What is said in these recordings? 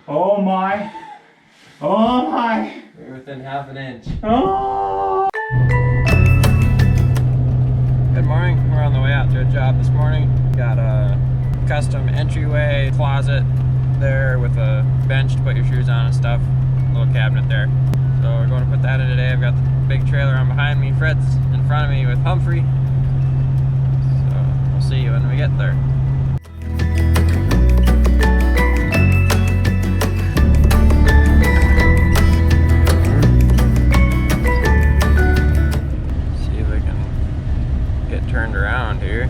Oh my. Oh my. We're within half an inch. Oh. Good morning. We're on the way out to a job this morning. Got a custom entryway closet there with a bench to put your shoes on and stuff. A little cabinet there. So we're going to put that in today. I've got the big trailer on behind me. Fred's in front of me with Humphrey. So we'll see you when we get there. See if I can get turned around here.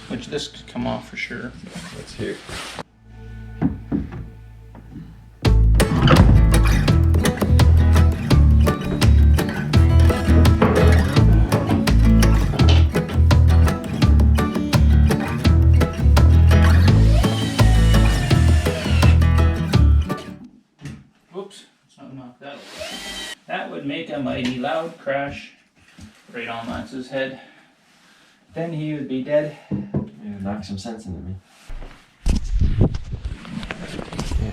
Which this could come off for sure. Let's hear. Whoops, let's not knock that over. That would make a mighty loud crash right on Lance's head. Then he would be dead. Yeah, knock some sense into me. Yeah.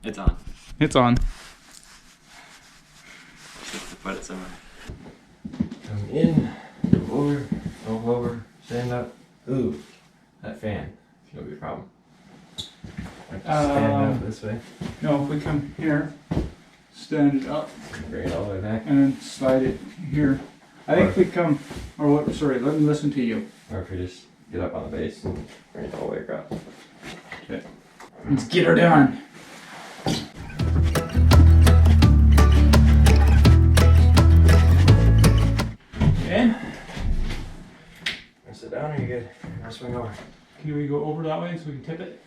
It's on. It's on. Just to put it somewhere. Come in, go over, stand up. Ooh, that fan. It's gonna be a problem. I can stand up this way. No, if we come here, stand it up, Bring it all the way back. and then slide it here. I think if we come, or what, sorry, let me listen to you. Or if we just get up on the base and bring it all the way across. Okay. Let's get her done. Okay. Sit down or you good? I'll swing over. Can we go over that way so we can tip it?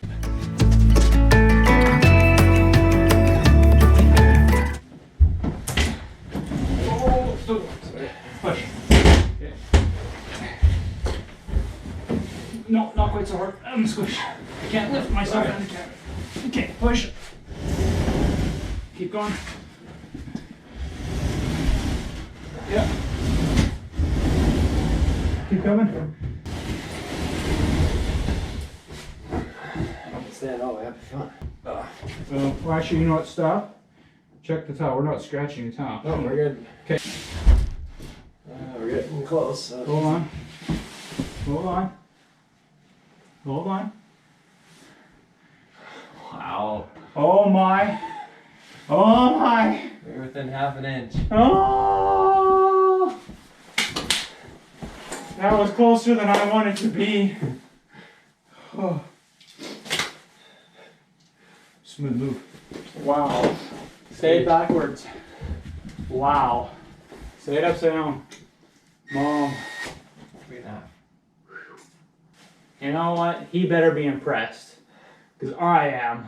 Oh, sorry. Push. Okay. No, not quite so hard. I'm squish. I can't lift myself out of the cabin. Okay, push. Keep going. Yeah. Keep coming. Stand all the way up if you want. Well, actually, you know what? Stop. Check the towel. We're not scratching the towel. Oh, we're good. Okay. We're getting close. So. Hold on. Hold on. Hold on. Wow. Oh my. Oh my. We're within half an inch. Oh. That was closer than I wanted to be. Oh. Smooth move. Wow. Say it backwards. Wow. Say it upside down. Mom. You know what? He better be impressed. Because I am.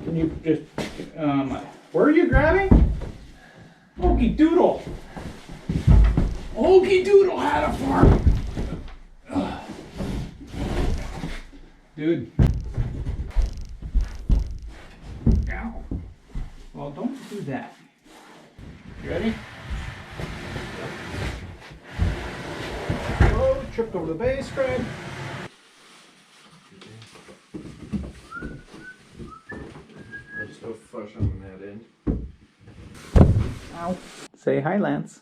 Can you just, where are you grabbing? Okie doodle. Okie doodle had a fart. Dude. Ow. Well, don't do that. You ready? Oh, tripped over the base, Fred. There's no flush on that end. Ow. Say hi, Lance.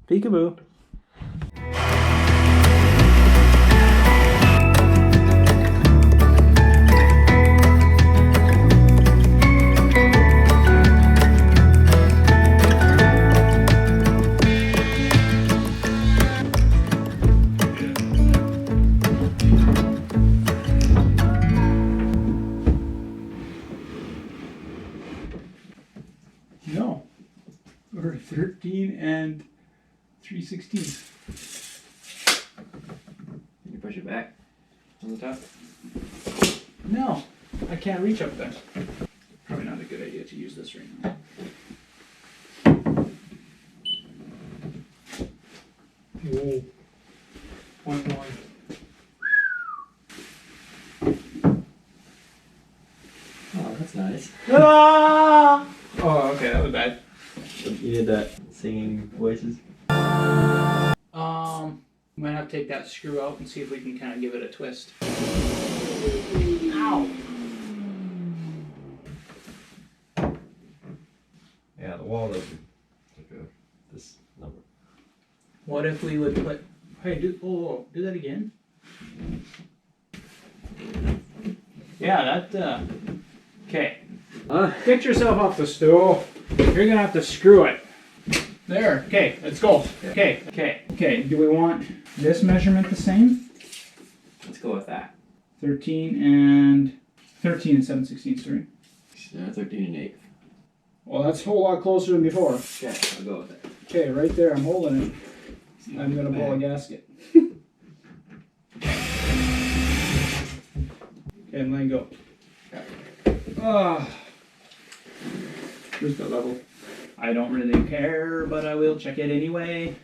Peekaboo. No. We're 13 and 3/16. Can you push it back on the top? No, I can't reach up there. Probably not a good idea to use this right now. Whoa. Point one. Oh, that's nice. Ah! Oh, okay, that was bad. You did that singing voices. We might have to take that screw out and see if we can kind of give it a twist. Ow! Yeah, the wall doesn't look this number. What if we would put? Hey, do that again. Yeah, that. Okay. Get yourself off the stool. You're gonna have to screw it. There. Okay, let's go. Okay. Do we want this measurement the same? Let's go with that. 13 and 7/16, right? 13 and 8. Well, that's a whole lot closer than before. Okay, I'll go with it. Okay, right there. I'm holding it. I'm gonna blow a gasket. Okay, and let go. Where's the level? I don't really care, but I will check it anyway.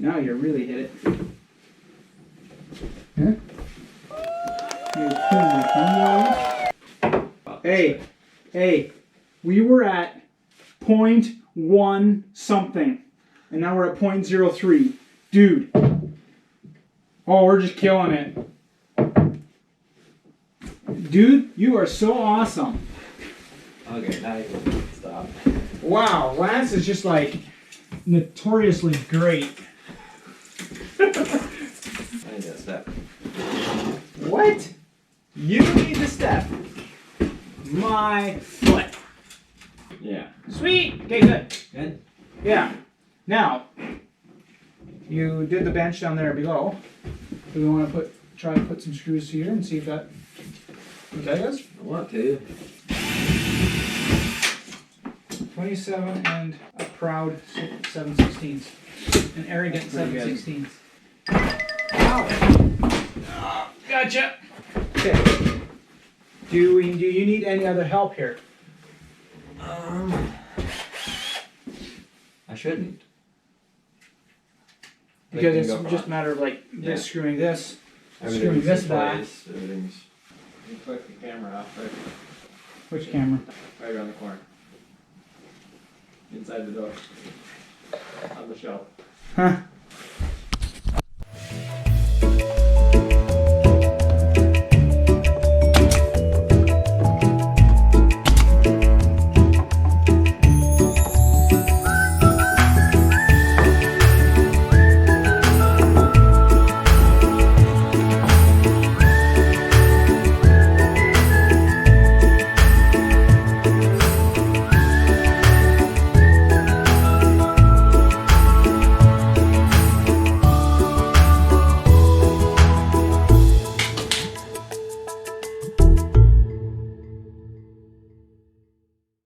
Now you really hit it. Huh? Hey, we were at 0.1 something, and now we're at 0.03. Dude. Oh, we're just killing it. Dude, you are so awesome. Okay, now you can stop. Wow, Lance is just like notoriously great. I need that step. What? You need to step. My foot. Yeah. Sweet. Okay, good. Good? Yeah. Now, you did the bench down there below. Do we want to try to put some screws here and see if that does? I want to. 27 and a proud 7/16. An arrogant 7/16. Ow! Gotcha. Okay. Do you need any other help here? I shouldn't. Because it's just a matter of like this screwing this, screwing this back. Everything's. You click the camera off right. Which camera? Right around the corner. Inside the door. On the shelf. Huh.